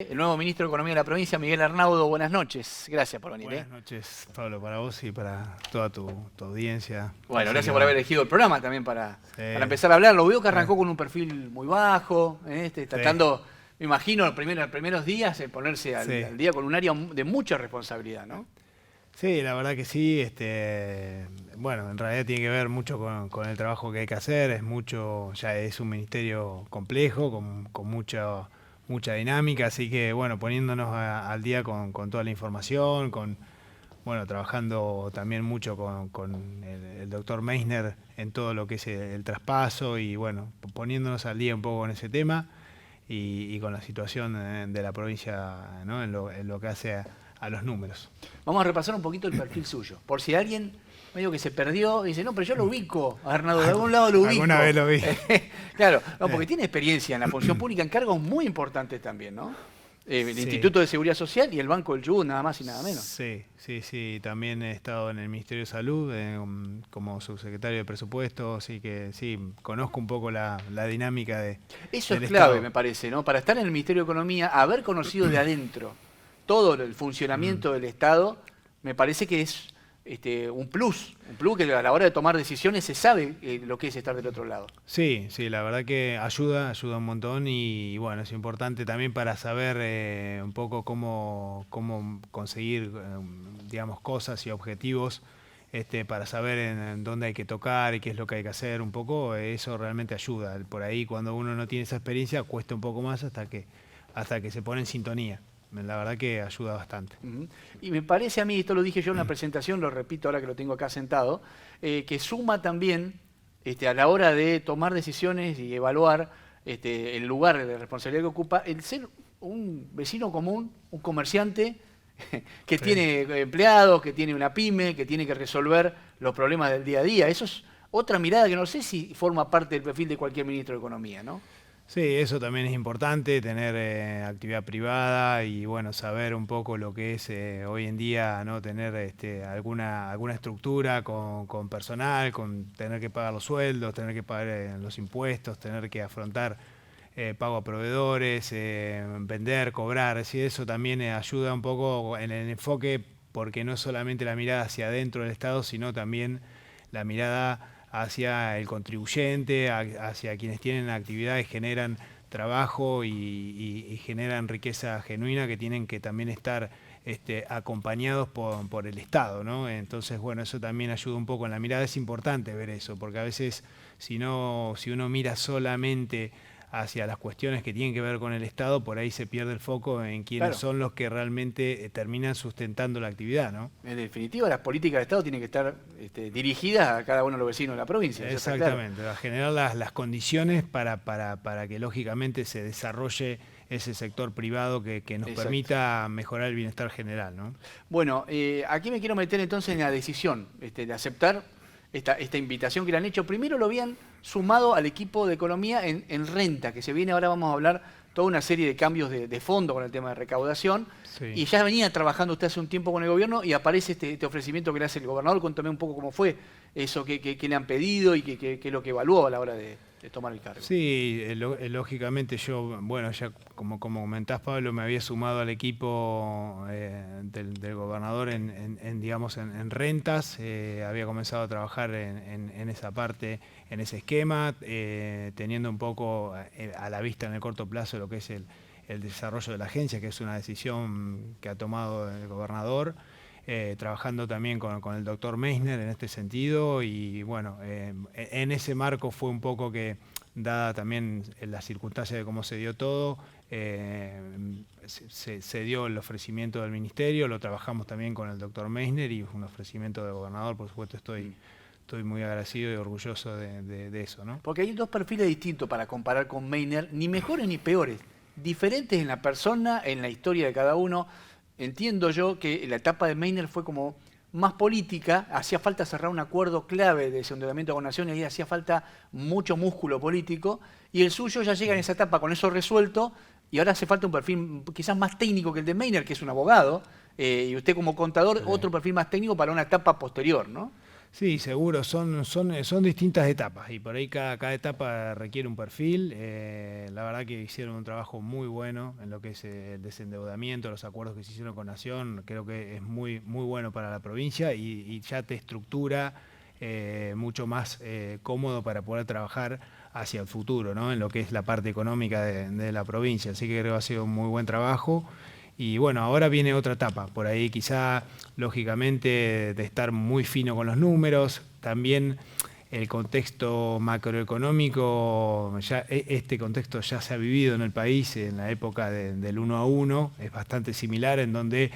El nuevo ministro de Economía de la provincia, Miguel Arnaudo, buenas noches. Gracias por venir. Buenas noches, Pablo, para vos y para toda tu audiencia. Bueno, Así gracias que por haber elegido el programa también para Sí. empezar a hablar. Lo veo que arrancó con un perfil muy bajo, tratando, me imagino, los primeros días, ponerse al día con un área de mucha responsabilidad, ¿no? Sí, la verdad que sí. Bueno, en realidad tiene que ver mucho con el trabajo que hay que hacer. Ya es un ministerio complejo, con mucha dinámica, así que bueno, poniéndonos al día con toda la información, bueno, trabajando también mucho con el doctor Meissner en todo lo que es el traspaso y bueno, poniéndonos al día un poco con ese tema y con la situación de la provincia, ¿no? en lo que hace a los números. Vamos a repasar un poquito el perfil suyo, por si alguien medio que se perdió y dice, no, pero yo lo ubico a Arnaudo, de algún lado lo ubico. Alguna vez lo vi. Claro, no, porque tiene experiencia en la función pública en cargos muy importantes también, ¿no? El Sí. Instituto de Seguridad Social y el Banco del Chubut, nada más y nada menos. Sí. También he estado en el Ministerio de Salud como subsecretario de Presupuestos, así que sí, conozco un poco la dinámica Eso del es clave, Estado. me parece, ¿no? Para estar en el Ministerio de Economía, haber conocido de adentro todo el funcionamiento del Estado, me parece que es un plus que a la hora de tomar decisiones se sabe lo que es estar del otro lado. Sí, la verdad que ayuda un montón y bueno, es importante también para saber un poco cómo conseguir, digamos, cosas y objetivos, para saber en dónde hay que tocar y qué es lo que hay que hacer un poco, eso realmente ayuda. Por ahí cuando uno no tiene esa experiencia cuesta un poco más hasta que se pone en sintonía. La verdad que ayuda bastante. Y me parece a mí, esto lo dije yo en la presentación, lo repito ahora que lo tengo acá sentado, que suma también a la hora de tomar decisiones y evaluar el lugar de responsabilidad que ocupa, el ser un vecino común, un comerciante que tiene empleados, que tiene una pyme, que tiene que resolver los problemas del día a día. Eso es otra mirada que no sé si forma parte del perfil de cualquier ministro de Economía, ¿no? Sí, eso también es importante, tener actividad privada y bueno, saber un poco lo que es hoy en día, ¿no? Tener alguna estructura con personal, con tener que pagar los sueldos, tener que pagar los impuestos, tener que afrontar pago a proveedores, vender, cobrar, es decir, eso también ayuda un poco en el enfoque, porque no es solamente la mirada hacia adentro del Estado, sino también la mirada hacia el contribuyente, hacia quienes tienen actividades, generan trabajo y generan riqueza genuina que tienen que también estar acompañados por el Estado, ¿no? Entonces, bueno, eso también ayuda un poco en la mirada. Es importante ver eso, porque a veces si uno mira solamente hacia las cuestiones que tienen que ver con el Estado, por ahí se pierde el foco en quiénes son los que realmente terminan sustentando la actividad, ¿no? En definitiva, las políticas de Estado tienen que estar dirigidas a cada uno de los vecinos de la provincia. Exactamente, a generar las condiciones para que lógicamente se desarrolle ese sector privado que nos permita mejorar el bienestar general, ¿no? Bueno, aquí me quiero meter entonces en la decisión de aceptar esta invitación que le han hecho. Primero lo habían sumado al equipo de economía en renta, que se viene, ahora vamos a hablar toda una serie de cambios de fondo con el tema de recaudación. Sí. Y ya venía trabajando usted hace un tiempo con el gobierno y aparece este ofrecimiento que le hace el gobernador. Cuéntame un poco cómo fue eso que le han pedido y qué es lo que evaluó a la hora de tomar el cargo. Sí, lógicamente yo, bueno, ya como comentás, Pablo, me había sumado al equipo del gobernador en rentas, había comenzado a trabajar en esa parte, en ese esquema, teniendo un poco a la vista en el corto plazo lo que es el desarrollo de la agencia, que es una decisión que ha tomado el gobernador. Trabajando también con el doctor Meissner en este sentido y bueno, en ese marco fue un poco que, dada también las circunstancias de cómo se dio todo, se dio el ofrecimiento del ministerio, lo trabajamos también con el doctor Meissner y un ofrecimiento del gobernador, por supuesto estoy muy agradecido y orgulloso de eso, ¿no? Porque hay dos perfiles distintos para comparar con Meissner, ni mejores ni peores, diferentes en la persona, en la historia de cada uno. Entiendo yo que la etapa de Meissner fue como más política, hacía falta cerrar un acuerdo clave de endeudamiento con naciones y hacía falta mucho músculo político, y el suyo ya llega en esa etapa con eso resuelto, y ahora hace falta un perfil quizás más técnico que el de Meissner, que es un abogado, y usted como contador, otro perfil más técnico para una etapa posterior, ¿no? Sí, seguro, son distintas etapas y por ahí cada etapa requiere un perfil. La verdad que hicieron un trabajo muy bueno en lo que es el desendeudamiento, los acuerdos que se hicieron con Nación, creo que es muy bueno para la provincia y ya te estructura mucho más cómodo para poder trabajar hacia el futuro, ¿no? En lo que es la parte económica de la provincia. Así que creo que ha sido un muy buen trabajo. Y bueno, ahora viene otra etapa, por ahí quizá, lógicamente, de estar muy fino con los números, también el contexto macroeconómico, este contexto ya se ha vivido en el país en la época del 1 a 1, es bastante similar en donde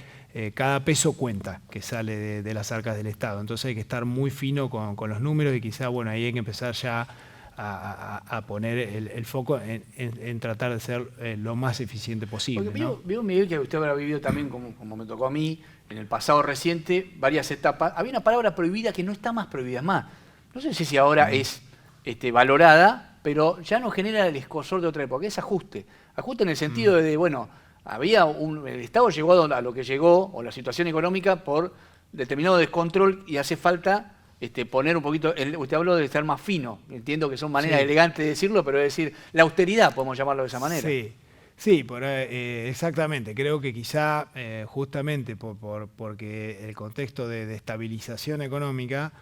cada peso cuenta que sale de las arcas del Estado, entonces hay que estar muy fino con los números y quizá, bueno, ahí hay que empezar ya a poner el foco en tratar de ser lo más eficiente posible. Porque ¿no? veo, Miguel, que usted habrá vivido también, como me tocó a mí, en el pasado reciente, varias etapas. Había una palabra prohibida que no está más prohibida. Es más, no sé si ahora es valorada, pero ya no genera el escozor de otra época, es ajuste. Ajuste en el sentido de, bueno, el Estado llegó a lo que llegó, o la situación económica, por determinado descontrol y hace falta poner un poquito, usted habló de estar más fino, entiendo que son maneras elegantes de decirlo, pero es decir, la austeridad, podemos llamarlo de esa manera. Sí, exactamente. Creo que quizá justamente porque el contexto de estabilización económica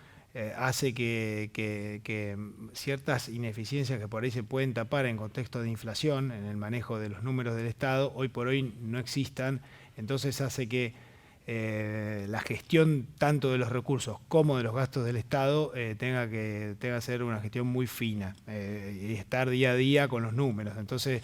hace que ciertas ineficiencias que por ahí se pueden tapar en contexto de inflación, en el manejo de los números del Estado, hoy por hoy no existan, entonces hace que la gestión tanto de los recursos como de los gastos del Estado tenga que ser una gestión muy fina y estar día a día con los números. Entonces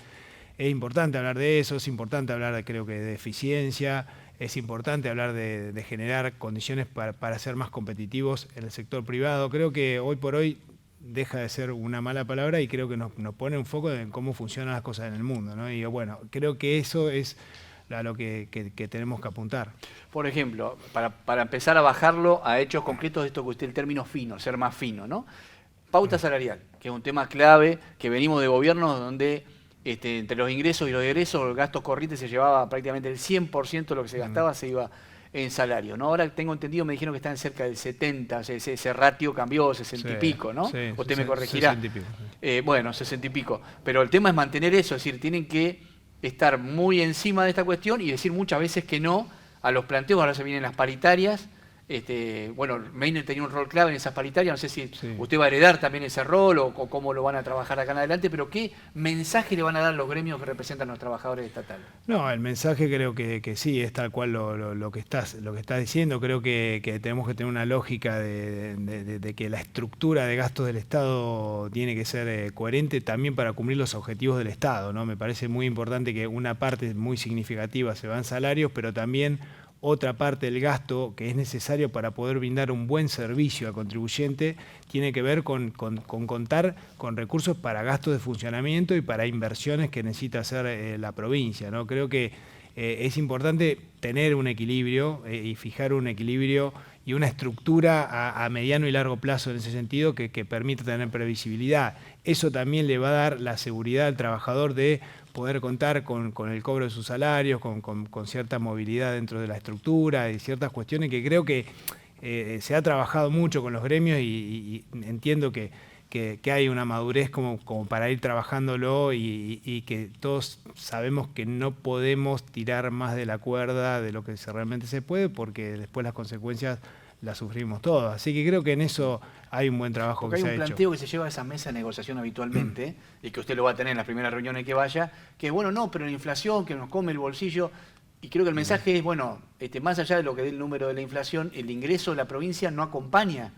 es importante hablar de eso, es importante hablar, creo que, de eficiencia, es importante hablar de generar condiciones para ser más competitivos en el sector privado. Creo que hoy por hoy deja de ser una mala palabra y creo que nos pone un foco en cómo funcionan las cosas en el mundo, ¿no? Y bueno, creo que eso es a lo que tenemos que apuntar. Por ejemplo, para empezar a bajarlo a hechos concretos de esto que usted el término fino, ser más fino, ¿no? Pauta salarial, que es un tema clave, que venimos de gobiernos donde entre los ingresos y los egresos, los gastos corrientes se llevaba prácticamente el 100% de lo que se gastaba se iba en salario, ¿no? Ahora tengo entendido, me dijeron que están cerca del 70, ese ratio cambió, 60 y pico, ¿no? Sí, usted me corregirá. 60 y pico. Bueno, 60 y pico. Pero el tema es mantener eso, es decir, tienen que estar muy encima de esta cuestión y decir muchas veces que no a los planteos. Ahora se vienen las paritarias. Bueno, Meiner tenía un rol clave en esas paritarias, no sé si usted va a heredar también ese rol o cómo lo van a trabajar acá en adelante, pero ¿qué mensaje le van a dar los gremios que representan a los trabajadores estatales? No, el mensaje creo que sí, es tal cual lo que estás diciendo. Creo que tenemos que tener una lógica de que la estructura de gastos del Estado tiene que ser coherente también para cumplir los objetivos del Estado, ¿no? Me parece muy importante que una parte muy significativa se va en salarios, pero también otra parte del gasto que es necesario para poder brindar un buen servicio al contribuyente tiene que ver con contar con recursos para gastos de funcionamiento y para inversiones que necesita hacer la provincia, ¿no? Creo que es importante tener un equilibrio y fijar un equilibrio y una estructura a mediano y largo plazo en ese sentido que permita tener previsibilidad. Eso también le va a dar la seguridad al trabajador de poder contar con el cobro de sus salarios, con cierta movilidad dentro de la estructura y ciertas cuestiones que creo que se ha trabajado mucho con los gremios y entiendo que hay una madurez como para ir trabajándolo y que todos sabemos que no podemos tirar más de la cuerda de lo que realmente se puede porque después las consecuencias las sufrimos todos. Así que creo que en eso hay un buen trabajo que se ha hecho. Hay un planteo que se lleva a esa mesa de negociación habitualmente y que usted lo va a tener en las primeras reuniones que vaya, que es bueno, no, pero la inflación que nos come el bolsillo. Y creo que el mensaje es, bueno, más allá de lo que dé el número de la inflación, el ingreso de la provincia no acompaña.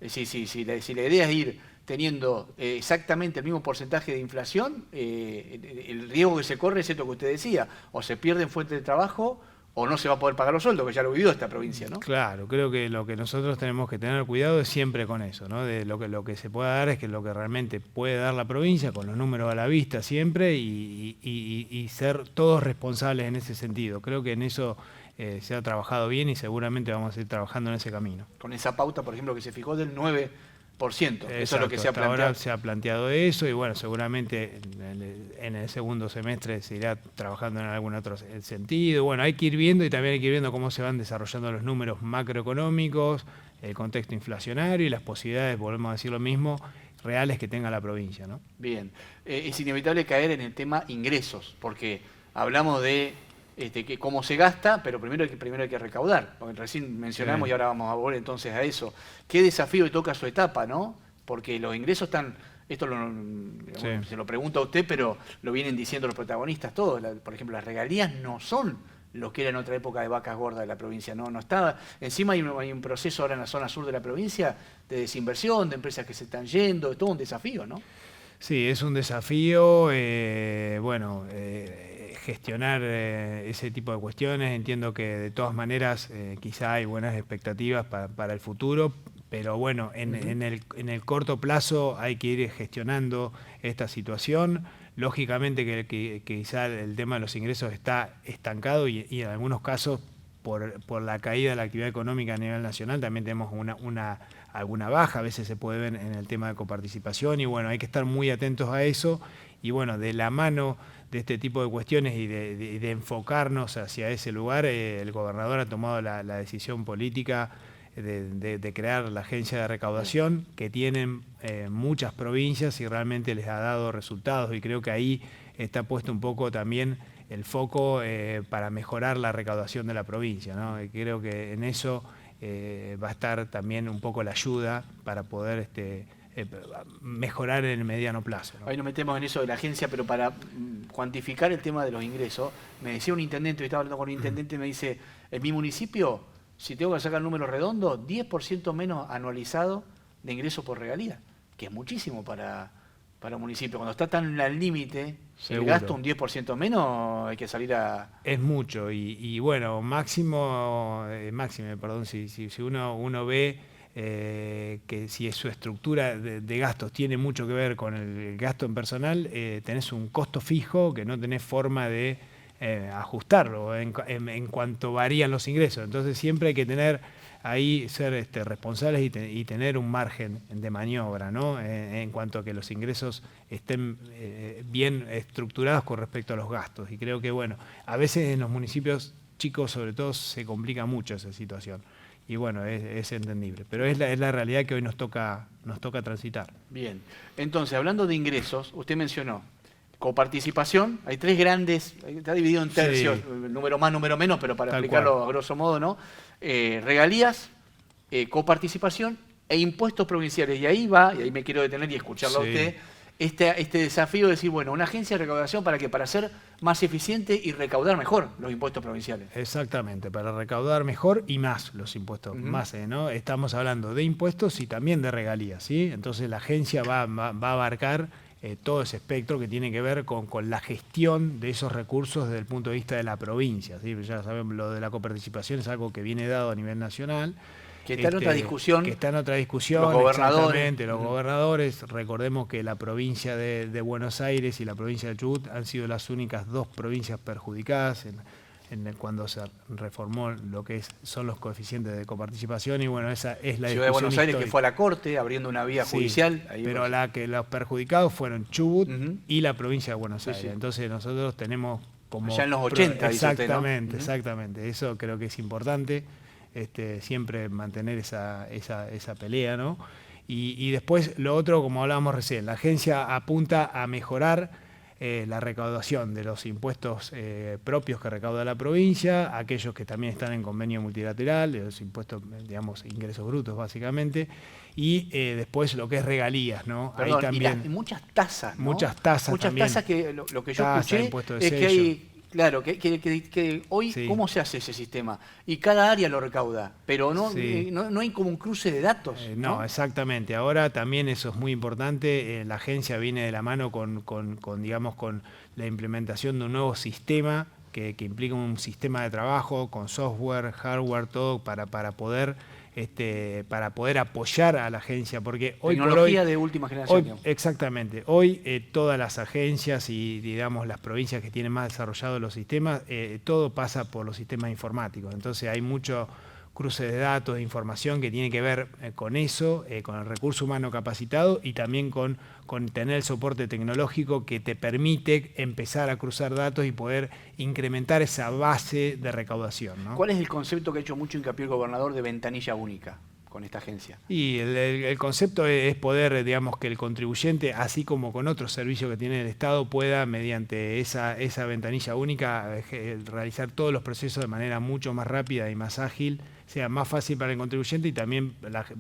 Si la idea es ir teniendo exactamente el mismo porcentaje de inflación, el riesgo que se corre es esto que usted decía, o se pierden fuentes de trabajo o no se va a poder pagar los sueldos, que ya lo vivió esta provincia, ¿no? Claro, creo que lo que nosotros tenemos que tener cuidado es siempre con eso, ¿no? De lo que se pueda dar es que lo que realmente puede dar la provincia, con los números a la vista siempre, y ser todos responsables en ese sentido. Creo que en eso se ha trabajado bien y seguramente vamos a ir trabajando en ese camino. Con esa pauta, por ejemplo, que se fijó del 9 Eso es lo que se ha hasta planteado. ahora se ha planteado eso y bueno, seguramente en el segundo semestre se irá trabajando en algún otro sentido. Bueno, hay que ir viendo y también hay que ir viendo cómo se van desarrollando los números macroeconómicos, el contexto inflacionario y las posibilidades, volvemos a decir lo mismo, reales que tenga la provincia, ¿no? Bien, es inevitable caer en el tema ingresos, porque hablamos de que cómo se gasta, pero primero hay que recaudar. Porque recién mencionamos Sí. y ahora vamos a volver entonces a eso. ¿Qué desafío toca su etapa, no? Porque los ingresos están, esto Sí. se lo pregunto a usted, pero lo vienen diciendo los protagonistas todos. Por ejemplo, las regalías no son lo que era en otra época de vacas gordas de la provincia. No estaba. Encima hay un proceso ahora en la zona sur de la provincia de desinversión, de empresas que se están yendo, es todo un desafío, ¿no? Sí, es un desafío, gestionar ese tipo de cuestiones. Entiendo que de todas maneras quizá hay buenas expectativas para el futuro, pero bueno, en el corto plazo hay que ir gestionando esta situación. Lógicamente que quizá el tema de los ingresos está estancado y en algunos casos por la caída de la actividad económica a nivel nacional también tenemos alguna baja, a veces se puede ver en el tema de coparticipación y bueno, hay que estar muy atentos a eso y bueno, de la mano de este tipo de cuestiones y de enfocarnos hacia ese lugar, el gobernador ha tomado la decisión política de crear la agencia de recaudación que tienen muchas provincias y realmente les ha dado resultados y creo que ahí está puesto un poco también el foco para mejorar la recaudación de la provincia, ¿no? Y creo que en eso va a estar también un poco la ayuda para poder mejorar en el mediano plazo, ¿no? Ahí nos metemos en eso de la agencia, pero para cuantificar el tema de los ingresos, me decía un intendente, yo estaba hablando con un intendente y me dice, en mi municipio, si tengo que sacar el número redondo, 10% menos anualizado de ingresos por regalía, que es muchísimo para un municipio. Cuando está tan al límite, el Seguro. gasto un 10% menos, hay que salir a... Es mucho y bueno, máximo, perdón, si uno ve que si su estructura de gastos tiene mucho que ver con el gasto en personal, tenés un costo fijo que no tenés forma de ajustarlo en cuanto varían los ingresos. Entonces siempre hay que tener ahí, ser responsables y tener un margen de maniobra, ¿no? En cuanto a que los ingresos estén bien estructurados con respecto a los gastos. Y creo que, bueno, a veces en los municipios chicos, sobre todo, se complica mucho esa situación. Y bueno, es entendible. Pero es la realidad que hoy nos toca transitar. Bien. Entonces, hablando de ingresos, usted mencionó coparticipación, hay tres grandes, está dividido en tercios, Sí. número más, número menos, pero para Tal explicarlo cual. a grosso modo, ¿no? Regalías, coparticipación e impuestos provinciales. Y ahí va, y ahí me quiero detener y escucharlo a Sí. usted, este desafío de decir, bueno, una agencia de recaudación para ser más eficiente y recaudar mejor los impuestos provinciales. Exactamente, para recaudar mejor y más los impuestos, más, ¿no? Estamos hablando de impuestos y también de regalías, ¿sí? Entonces la agencia va a abarcar todo ese espectro que tiene que ver con la gestión de esos recursos desde el punto de vista de la provincia, ¿sí? Ya sabemos, lo de la coparticipación es algo que viene dado a nivel nacional. Que está en otra discusión. Que está en otra discusión, los gobernadores. exactamente, los gobernadores. Recordemos que la provincia de Buenos Aires y la provincia de Chubut han sido las únicas dos provincias perjudicadas cuando se reformó lo que son los coeficientes de coparticipación y bueno, esa es la Ciudad de discusión Buenos Aires histórica. que fue a la Corte abriendo una vía Sí, judicial. Ahí pero pues. los perjudicados fueron Chubut Ujú. y la provincia de Buenos Sí, Aires. sí. Entonces nosotros tenemos como... Ya en los 80, dice usted, ¿no? Exactamente, Ujú. exactamente. Eso creo que es importante, siempre mantener esa pelea, ¿no? Y después lo otro, como hablábamos recién, la agencia apunta a mejorar la recaudación de los impuestos propios que recauda la provincia, aquellos que también están en convenio multilateral, de los impuestos, digamos, ingresos brutos básicamente, y después lo que es regalías, ¿no? Perdón, Ahí también y muchas tasas, ¿no? muchas tasas Muchas también. tasas que lo que yo Tasa, escuché impuesto de es que sello. hay, claro, que hoy, Sí. ¿cómo se hace ese sistema? Y cada área lo recauda, pero no, Sí. no hay como un cruce de datos, No, exactamente. Ahora también eso es muy importante. La agencia viene de la mano digamos, con la implementación de un nuevo sistema que implica un sistema de trabajo con software, hardware, todo para poder apoyar a la agencia, porque hoy por hoy Tecnología de última generación, digamos. exactamente. Hoy todas las agencias y digamos las provincias que tienen más desarrollados los sistemas, todo pasa por los sistemas informáticos. Entonces hay mucho cruce de datos, de información que tiene que ver con eso, con el recurso humano capacitado y también con tener el soporte tecnológico que te permite empezar a cruzar datos y poder incrementar esa base de recaudación, ¿no? ¿Cuál es el concepto que ha hecho mucho hincapié el gobernador de ventanilla única con esta agencia? Y el concepto es poder, digamos, que el contribuyente, así como con otros servicios que tiene el Estado, pueda, mediante esa ventanilla única, realizar todos los procesos de manera mucho más rápida y más ágil, sea más fácil para el contribuyente y también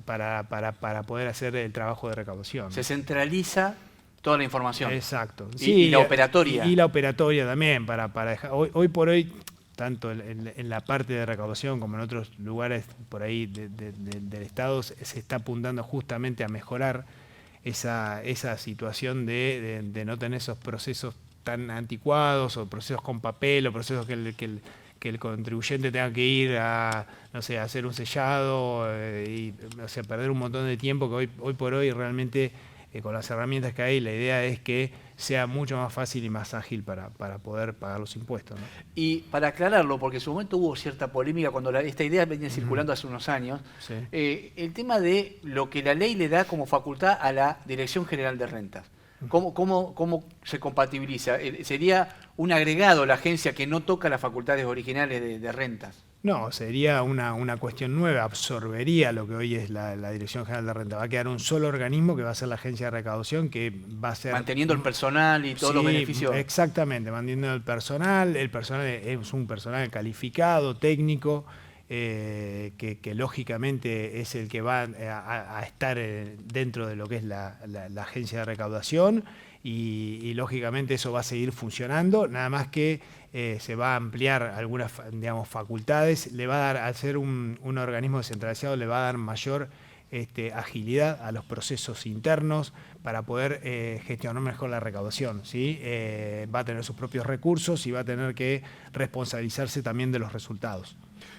para poder hacer el trabajo de recaudación, ¿no? Se centraliza toda la información. Exacto. Y, Sí, y la operatoria. Y la operatoria también, para dejar, hoy por hoy, tanto en la parte de recaudación como en otros lugares por ahí del Estado, se está apuntando justamente a mejorar esa situación de no tener esos procesos tan anticuados o procesos con papel o procesos que el contribuyente tenga que ir a, no sé, a hacer un sellado y, o sea, perder un montón de tiempo que hoy por hoy realmente con las herramientas que hay, la idea es que sea mucho más fácil y más ágil para poder pagar los impuestos, ¿no? Y para aclararlo, porque en su momento hubo cierta polémica cuando esta idea venía circulando hace unos años, Sí. El tema de lo que la ley le da como facultad a la Dirección General de Rentas. ¿Cómo se compatibiliza? ¿Sería un agregado la agencia que no toca las facultades originales de rentas? No, sería una cuestión nueva, absorbería lo que hoy es la Dirección General de Renta. Va a quedar un solo organismo que va a ser la Agencia de Recaudación, que va a ser... Manteniendo el personal y todos los beneficios. Exactamente, manteniendo el personal es un personal calificado, técnico, que lógicamente es el que va a estar dentro de lo que es la Agencia de Recaudación y lógicamente eso va a seguir funcionando, nada más que se va a ampliar algunas, digamos, facultades, le va a dar, al ser un organismo descentralizado, le va a dar mayor agilidad a los procesos internos para poder gestionar mejor la recaudación, ¿sí? Va a tener sus propios recursos y va a tener que responsabilizarse también de los resultados.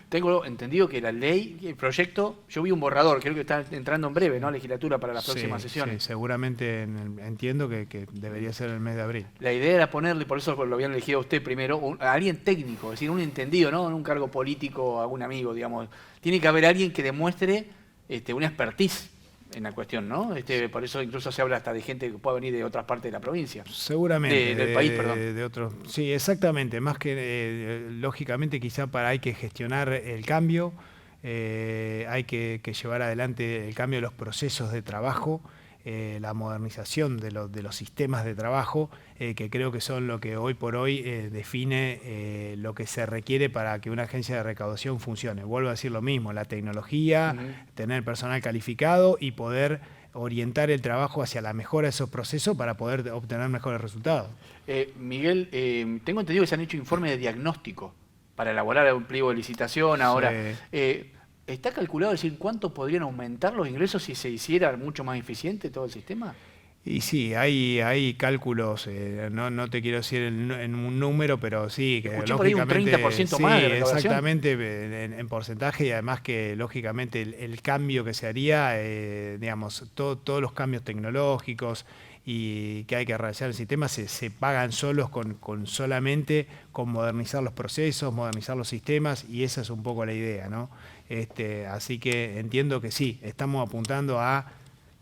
Tengo entendido que la ley, el proyecto, yo vi un borrador, creo que está entrando en breve, ¿no? Legislatura para las próximas sesiones. Sí, seguramente entiendo que debería ser el mes de abril. La idea era ponerle, por eso lo habían elegido a usted primero, a alguien técnico, es decir, un entendido, ¿no? En un cargo político, algún amigo, digamos. Tiene que haber alguien que demuestre una expertise en la cuestión, ¿no? Por eso incluso se habla hasta de gente que pueda venir de otras partes de la provincia. Seguramente. Del país, perdón. De otros. Sí, exactamente. Más que, lógicamente, quizá hay que gestionar el cambio, hay que llevar adelante el cambio de los procesos de trabajo, la modernización de los sistemas de trabajo, que creo que son lo que hoy por hoy define lo que se requiere para que una agencia de recaudación funcione. Vuelvo a decir lo mismo, la tecnología, tener personal calificado y poder orientar el trabajo hacia la mejora de esos procesos para poder obtener mejores resultados. Miguel, tengo entendido que se han hecho informes de diagnóstico para elaborar un pliego de licitación ahora. Sí. ¿Está calculado decir cuánto podrían aumentar los ingresos si se hiciera mucho más eficiente todo el sistema? Y sí, hay cálculos, no te quiero decir en un número, pero sí, que escuché por ahí un 30% más de recaudación. Exactamente, en porcentaje, y además que lógicamente el cambio que se haría, digamos, todos los cambios tecnológicos y que hay que realizar el sistema se pagan solos solamente con modernizar los procesos, modernizar los sistemas, y esa es un poco la idea, ¿no? Así que entiendo que sí, estamos apuntando a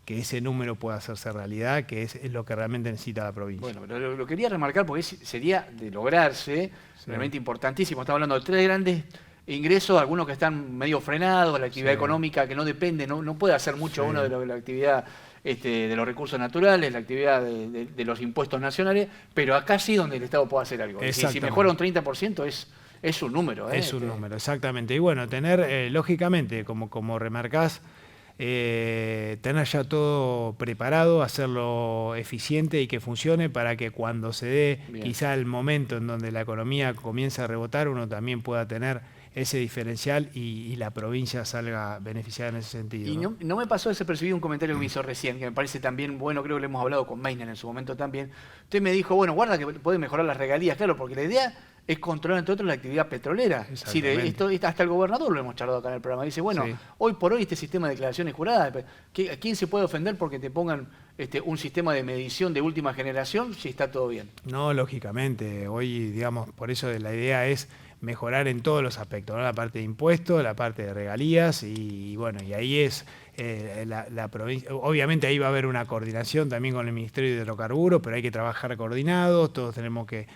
que ese número pueda hacerse realidad, que es lo que realmente necesita la provincia. Bueno, lo quería remarcar porque sería de lograrse, realmente importantísimo. Estamos hablando de 3 grandes ingresos, algunos que están medio frenados, la actividad económica que no depende, no puede hacer mucho uno de la actividad de los recursos naturales, la actividad de los impuestos nacionales, pero acá sí donde el Estado puede hacer algo. Si mejora un 30% es un número. Es un número, exactamente. Y bueno, tener, lógicamente, como remarcás, tener ya todo preparado, hacerlo eficiente y que funcione para que cuando se dé quizá el momento en donde la economía comienza a rebotar, uno también pueda tener ese diferencial y la provincia salga beneficiada en ese sentido. Y no me pasó desapercibido un comentario que me hizo recién, que me parece también bueno, creo que lo hemos hablado con Meiner en su momento también. Usted me dijo, bueno, guarda que puede mejorar las regalías, claro, porque la idea es controlar, entre otros, la actividad petrolera. Sí, hasta el gobernador lo hemos charlado acá en el programa. Dice, bueno, hoy por hoy este sistema de declaraciones juradas, ¿a quién se puede ofender porque te pongan un sistema de medición de última generación si está todo bien? No, lógicamente. Hoy, digamos, por eso la idea es mejorar en todos los aspectos, ¿no? La parte de impuestos, la parte de regalías y bueno, y ahí es la provincia. Obviamente ahí va a haber una coordinación también con el Ministerio de Hidrocarburos, pero hay que trabajar coordinados, todos tenemos que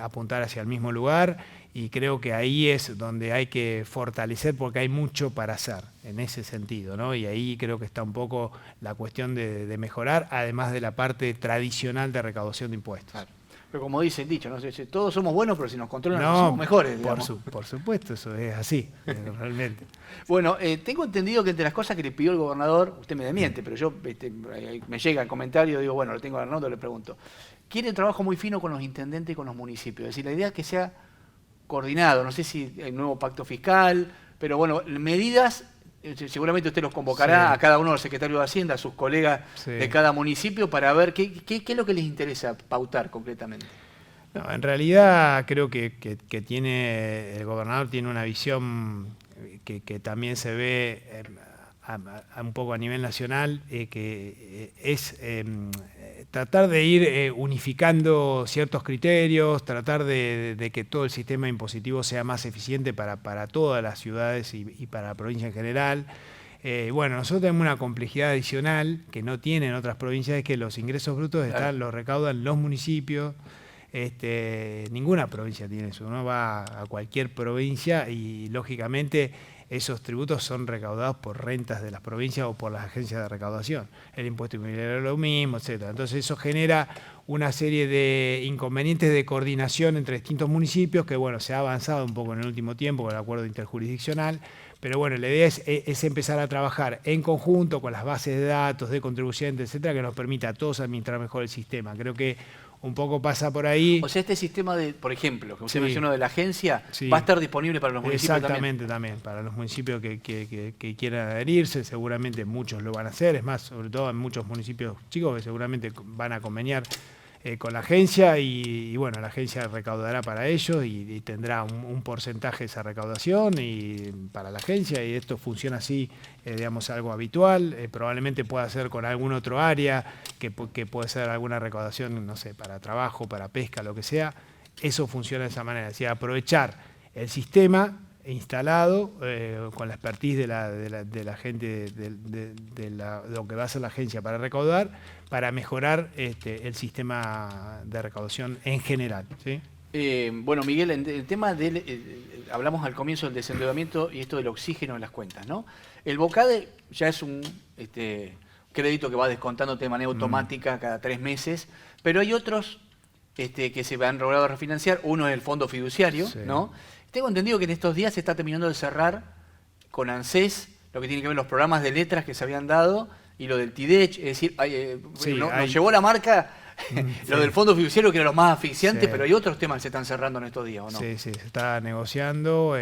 apuntar hacia el mismo lugar y creo que ahí es donde hay que fortalecer porque hay mucho para hacer en ese sentido, ¿no? Y ahí creo que está un poco la cuestión de mejorar, además de la parte tradicional de recaudación de impuestos. Claro. Pero como dice el dicho, ¿no? Todos somos buenos, pero si nos controlan No, somos mejores. Digamos. Por supuesto, eso es así, realmente. Bueno, tengo entendido que entre las cosas que le pidió el gobernador, usted me desmiente, pero yo me llega el comentario, digo, bueno, lo tengo a Arnoldo, le pregunto. Quiere un trabajo muy fino con los intendentes y con los municipios. Es decir, la idea es que sea coordinado, no sé si hay un nuevo pacto fiscal, pero bueno, medidas, seguramente usted los convocará a cada uno de los secretarios de Hacienda, a sus colegas de cada municipio, para ver qué es lo que les interesa pautar concretamente. No, en realidad creo que el gobernador tiene una visión que también se ve un poco a nivel nacional, que es tratar de ir unificando ciertos criterios, tratar de que todo el sistema impositivo sea más eficiente para todas las ciudades y para la provincia en general. Bueno, nosotros tenemos una complejidad adicional que no tienen otras provincias, es que los ingresos brutos los recaudan los municipios. Ninguna provincia tiene eso, uno va a cualquier provincia y lógicamente esos tributos son recaudados por rentas de las provincias o por las agencias de recaudación. El impuesto inmobiliario es lo mismo, etc. Entonces eso genera una serie de inconvenientes de coordinación entre distintos municipios que bueno, se ha avanzado un poco en el último tiempo con el acuerdo interjurisdiccional, pero bueno, la idea es empezar a trabajar en conjunto con las bases de datos, de contribuyentes, etcétera, que nos permita a todos administrar mejor el sistema. Creo que un poco pasa por ahí. O sea, este sistema de, por ejemplo, que usted mencionó de la agencia, va a estar disponible para los municipios Exactamente, también para los municipios que quieran adherirse, seguramente muchos lo van a hacer, es más, sobre todo en muchos municipios chicos que seguramente van a conveniar con la agencia y bueno, la agencia recaudará para ellos y tendrá un porcentaje de esa recaudación y para la agencia y esto funciona así, digamos, algo habitual, probablemente pueda ser con algún otro área que puede ser alguna recaudación, no sé, para trabajo, para pesca, lo que sea, eso funciona de esa manera, es decir, aprovechar el sistema instalado con la expertise de la gente de lo que va a hacer la agencia para recaudar, para mejorar el sistema de recaudación en general, ¿sí? Bueno, Miguel, en el tema hablamos al comienzo del desendeudamiento y esto del oxígeno en las cuentas, ¿no? El BOCADE ya es un crédito que va descontándote de manera automática cada 3 meses, pero hay otros que se han logrado refinanciar. Uno es el fondo fiduciario, ¿no? Tengo entendido que en estos días se está terminando de cerrar con ANSES lo que tiene que ver los programas de letras que se habían dado y lo del TIDECH, es decir, nos llevó la marca lo del fondo fiduciario que era lo más asfixiante, pero hay otros temas que se están cerrando en estos días, ¿o no? Sí, se está negociando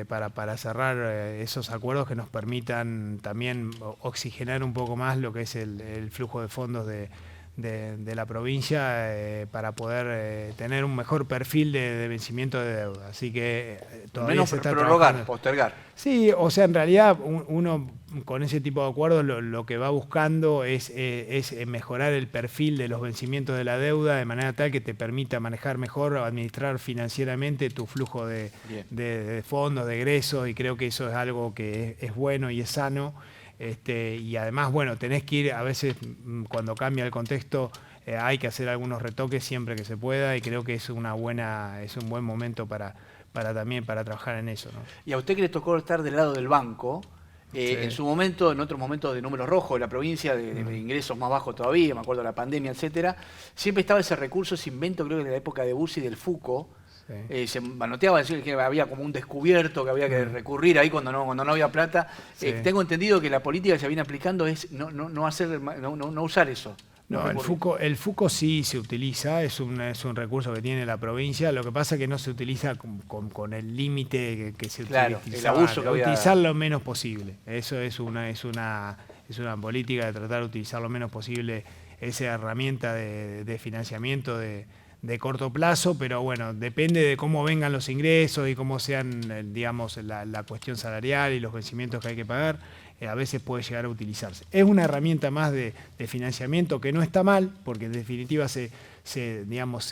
para cerrar esos acuerdos que nos permitan también oxigenar un poco más lo que es el flujo de fondos de la provincia para poder tener un mejor perfil de vencimiento de deuda. Así que todavía menos se está prorrogar, postergar. Sí, o sea, en realidad uno con ese tipo de acuerdos lo que va buscando es mejorar el perfil de los vencimientos de la deuda de manera tal que te permita manejar mejor o administrar financieramente tu flujo de fondos, de egresos, y creo que eso es algo que es bueno y es sano. Y además, bueno, tenés que ir, a veces cuando cambia el contexto, hay que hacer algunos retoques siempre que se pueda y creo que es un buen momento para trabajar en eso, ¿no? Y a usted que le tocó estar del lado del banco, en su momento, en otros momentos de números rojos de la provincia, de ingresos más bajos todavía, me acuerdo de la pandemia, etcétera, siempre estaba ese recurso, ese invento, creo que de la época de Bussi y del FUCO. Se manoteaba decir que había como un descubierto que había que recurrir ahí cuando no había plata. Tengo entendido que la política que se viene aplicando es no usar eso. No, el FUCO sí se utiliza, es un recurso que tiene la provincia, lo que pasa es que no se utiliza con el límite que se utiliza. El abuso que había. Utilizar lo menos posible, eso es una política de tratar de utilizar lo menos posible esa herramienta de financiamiento de corto plazo, pero bueno, depende de cómo vengan los ingresos y cómo sean, digamos, la cuestión salarial y los vencimientos que hay que pagar, a veces puede llegar a utilizarse. Es una herramienta más de financiamiento que no está mal, porque en definitiva se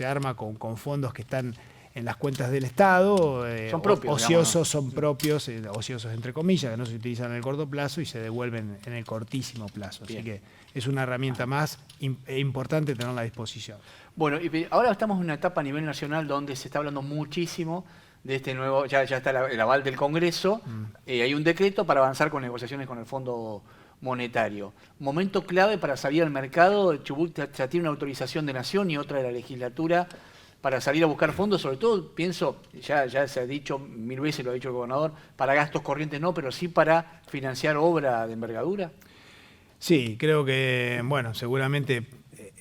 arma con fondos que están en las cuentas del Estado, son propios, ociosos, digamos, ¿no? son propios, ociosos entre comillas, que no se utilizan en el corto plazo y se devuelven en el cortísimo plazo. Así que es una herramienta más importante tenerla a disposición. Bueno, y ahora estamos en una etapa a nivel nacional donde se está hablando muchísimo de este nuevo, ya está el aval del Congreso, hay un decreto para avanzar con negociaciones con el Fondo Monetario. Momento clave para salir al mercado. Chubut ya tiene una autorización de Nación y otra de la legislatura para salir a buscar fondos, sobre todo, pienso, ya se ha dicho mil veces, lo ha dicho el gobernador, para gastos corrientes no, pero sí para financiar obra de envergadura. Sí, creo que, bueno, seguramente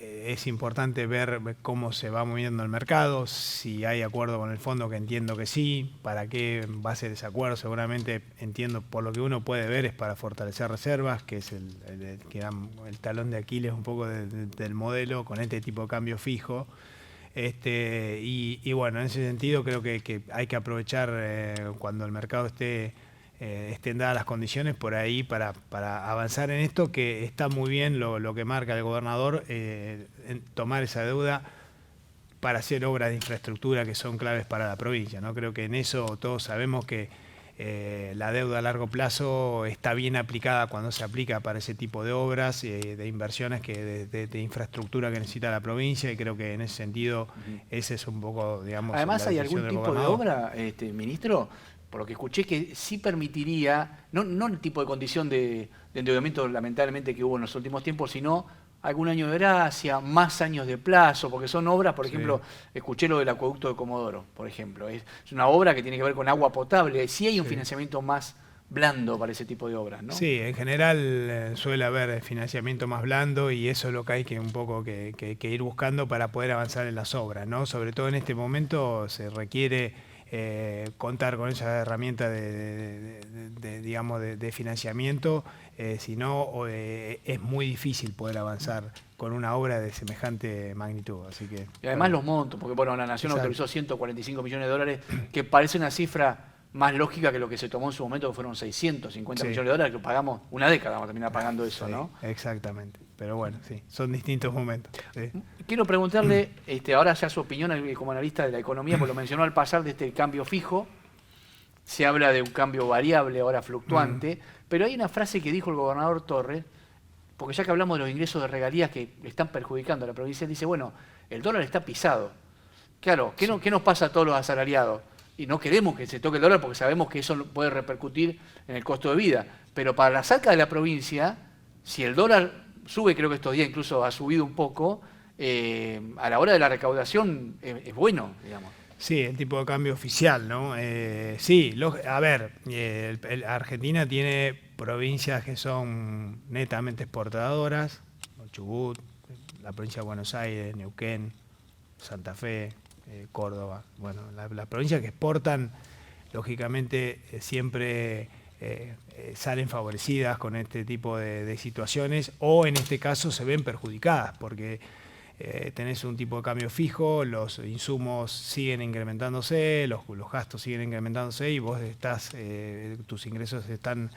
es importante ver cómo se va moviendo el mercado, si hay acuerdo con el fondo, que entiendo que sí, para qué va a ser ese acuerdo, seguramente entiendo, por lo que uno puede ver, es para fortalecer reservas, que es el talón de Aquiles un poco del modelo, con este tipo de cambio fijo. Y bueno, en ese sentido creo que hay que aprovechar cuando el mercado estén dadas las condiciones por ahí para avanzar en esto, que está muy bien lo que marca el gobernador, en tomar esa deuda para hacer obras de infraestructura que son claves para la provincia, ¿no? Creo que en eso todos sabemos que la deuda a largo plazo está bien aplicada cuando se aplica para ese tipo de obras, de inversiones de infraestructura que necesita la provincia, y creo que en ese sentido ese es un poco, digamos, además, ¿hay algún tipo de gobernador. obra, ministro? Por lo que escuché, que sí permitiría, no el tipo de condición de endeudamiento lamentablemente que hubo en los últimos tiempos, sino algún año de gracia, más años de plazo, porque son obras, por ejemplo, escuché lo del acueducto de Comodoro, por ejemplo, es una obra que tiene que ver con agua potable, sí hay un financiamiento más blando para ese tipo de obras, ¿no? Sí, en general suele haber financiamiento más blando, y eso es lo que hay que un poco que ir buscando para poder avanzar en las obras, ¿no? Sobre todo en este momento se requiere contar con esa herramienta digamos, de financiamiento, si no es muy difícil poder avanzar con una obra de semejante magnitud. Así que, y además los montos, porque bueno, la Nación autorizó 145 millones de dólares, que parece una cifra más lógica que lo que se tomó en su momento, que fueron 650 millones de dólares, que pagamos una década, vamos a terminar pagando eso, ¿no? Exactamente, pero bueno, sí, son distintos momentos. Sí. Quiero preguntarle, ahora ya su opinión como analista de la economía, porque lo mencionó al pasar de este cambio fijo, se habla de un cambio variable, ahora fluctuante, pero hay una frase que dijo el gobernador Torres, porque ya que hablamos de los ingresos de regalías que están perjudicando a la provincia, dice, bueno, el dólar está pisado. Claro, ¿qué nos pasa a todos los asalariados? Y no queremos que se toque el dólar porque sabemos que eso puede repercutir en el costo de vida. Pero para las arcas de la provincia, si el dólar sube, creo que estos días incluso ha subido un poco, a la hora de la recaudación es bueno, digamos. Sí, el tipo de cambio oficial, ¿no? Sí, a ver, Argentina tiene provincias que son netamente exportadoras, Chubut, la provincia de Buenos Aires, Neuquén, Santa Fe, Córdoba. Bueno, las provincias que exportan, lógicamente, siempre salen favorecidas con este tipo de situaciones, o en este caso se ven perjudicadas, porque tenés un tipo de cambio fijo, los insumos siguen incrementándose, los gastos siguen incrementándose, y vos tus ingresos están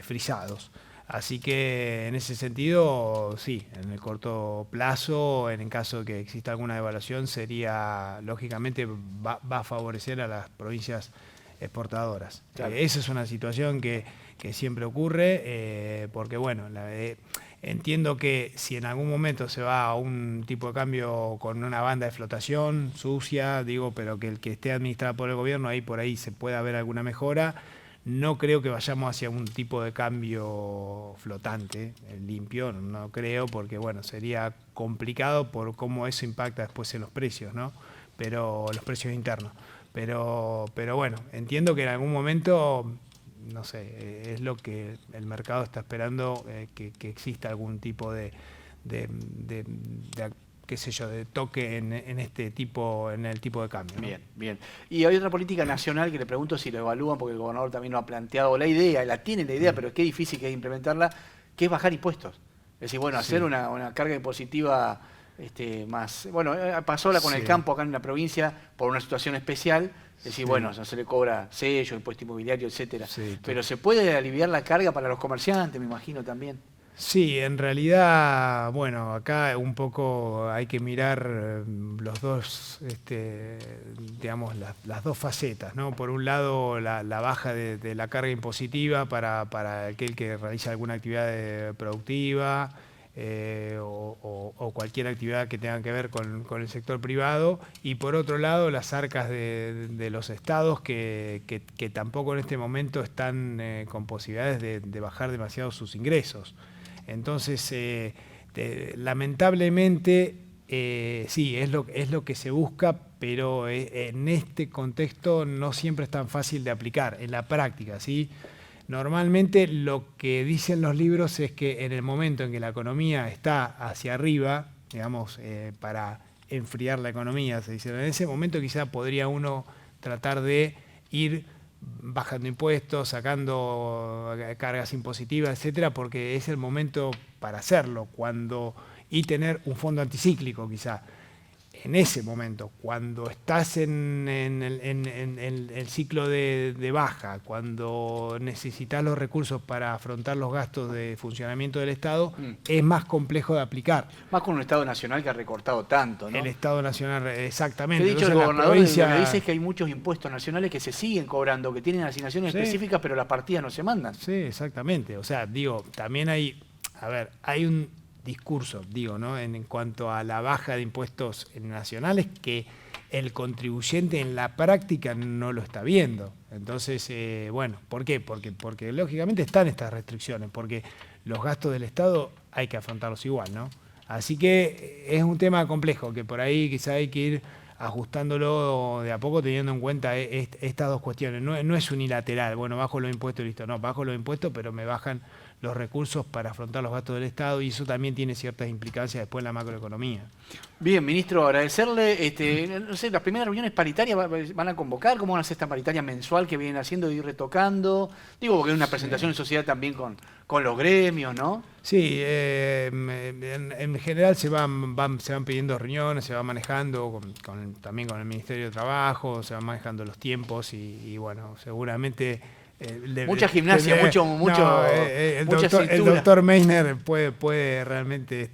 frisados. Así que en ese sentido, sí, en el corto plazo, en el caso de que exista alguna devaluación, sería, lógicamente, va a favorecer a las provincias exportadoras. Claro. Esa es una situación que siempre ocurre, porque bueno, entiendo que si en algún momento se va a un tipo de cambio con una banda de flotación sucia, pero que el que esté administrado por el gobierno, por ahí se pueda ver alguna mejora. No creo que vayamos hacia un tipo de cambio flotante, limpio, no creo, porque bueno, sería complicado por cómo eso impacta después en los precios, ¿no? Pero los precios internos. Pero bueno, entiendo que en algún momento, no sé, es lo que el mercado está esperando, que exista algún tipo de qué sé yo, de toque en el tipo de cambio, ¿no? Bien, bien. Y hay otra política nacional que le pregunto si lo evalúan, porque el gobernador también lo ha planteado la idea, tiene la idea, pero qué difícil que es implementarla, que es bajar impuestos. Es decir, bueno, hacer una carga impositiva más... Bueno, pasó con el campo acá en la provincia por una situación especial, es decir, bueno, no se le cobra sello, impuesto inmobiliario, etcétera. Pero se puede aliviar la carga para los comerciantes, me imagino también. Sí, en realidad, bueno, acá un poco hay que mirar los dos, digamos, las dos facetas, ¿no? Por un lado, la baja de la carga impositiva para aquel que realiza alguna actividad productiva o cualquier actividad que tenga que ver con el sector privado, y por otro lado, las arcas de los estados que tampoco en este momento están con posibilidades de bajar demasiado sus ingresos. Entonces, lamentablemente, sí, es lo que se busca, pero en este contexto no siempre es tan fácil de aplicar en la práctica, ¿sí? Normalmente lo que dicen los libros es que en el momento en que la economía está hacia arriba, digamos, para enfriar la economía, se dice, en ese momento quizá podría uno tratar de ir bajando impuestos, sacando cargas impositivas, etcétera, porque es el momento para hacerlo, y tener un fondo anticíclico quizá. En ese momento, cuando estás en el ciclo de baja, cuando necesitas los recursos para afrontar los gastos de funcionamiento del Estado, es más complejo de aplicar. Más con un Estado nacional que ha recortado tanto, ¿no? El Estado nacional, exactamente. He dicho, entonces, el gobernador provincias... lo que dice es que hay muchos impuestos nacionales que se siguen cobrando, que tienen asignaciones Sí. específicas, pero las partidas no se mandan. Sí, exactamente. O sea, digo, también hay un discurso, digo, ¿no? En cuanto a la baja de impuestos nacionales que el contribuyente en la práctica no lo está viendo. Entonces, bueno, ¿por qué? Porque lógicamente están estas restricciones, porque los gastos del Estado hay que afrontarlos igual, ¿no? Así que es un tema complejo, que por ahí quizá hay que ir ajustándolo de a poco, teniendo en cuenta estas dos cuestiones. No es unilateral, bueno, bajo los impuestos y listo. No, bajo los impuestos, pero me bajan los recursos para afrontar los gastos del Estado, y eso también tiene ciertas implicancias después en la macroeconomía. Bien, ministro, agradecerle. No sé, las primeras reuniones paritarias van a convocar, ¿cómo van a hacer esta paritaria mensual que vienen haciendo y ir retocando? Digo, porque es una presentación en sociedad también con los gremios, ¿no? Sí, en general se van pidiendo reuniones, se va manejando también con el Ministerio de Trabajo, se van manejando los tiempos y bueno, seguramente... mucha gimnasia, el doctor Meissner puede realmente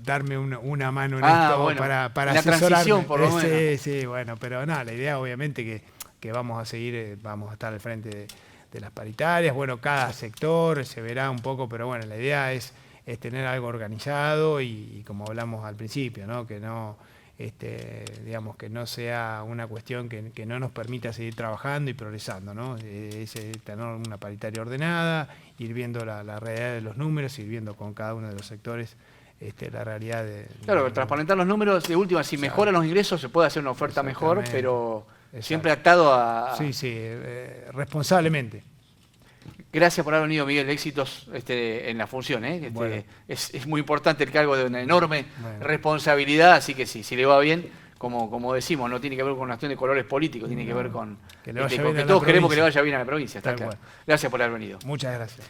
darme una mano en esto, bueno, para la asesorarme. transición, por lo menos. Sí, bueno, pero no, la idea obviamente que vamos a seguir, vamos a estar al frente de las paritarias. Bueno, cada sector se verá un poco, pero bueno, la idea es tener algo organizado y como hablamos al principio, ¿no? Que no... digamos, que no sea una cuestión que no nos permita seguir trabajando y progresando, ¿no? Es tener una paritaria ordenada, ir viendo la realidad de los números, ir viendo con cada uno de los sectores la realidad Claro, transparentar los números, de última, si mejoran los ingresos se puede hacer una oferta mejor, pero siempre atado a... Sí, responsablemente. Gracias por haber venido, Miguel. Éxitos en la función. Bueno. Es muy importante el cargo de una enorme responsabilidad, así que si le va bien, como decimos, no tiene que ver con una cuestión de colores políticos, tiene que ver con que todos queremos que le vaya bien a la provincia. Está claro. Gracias por haber venido. Muchas gracias.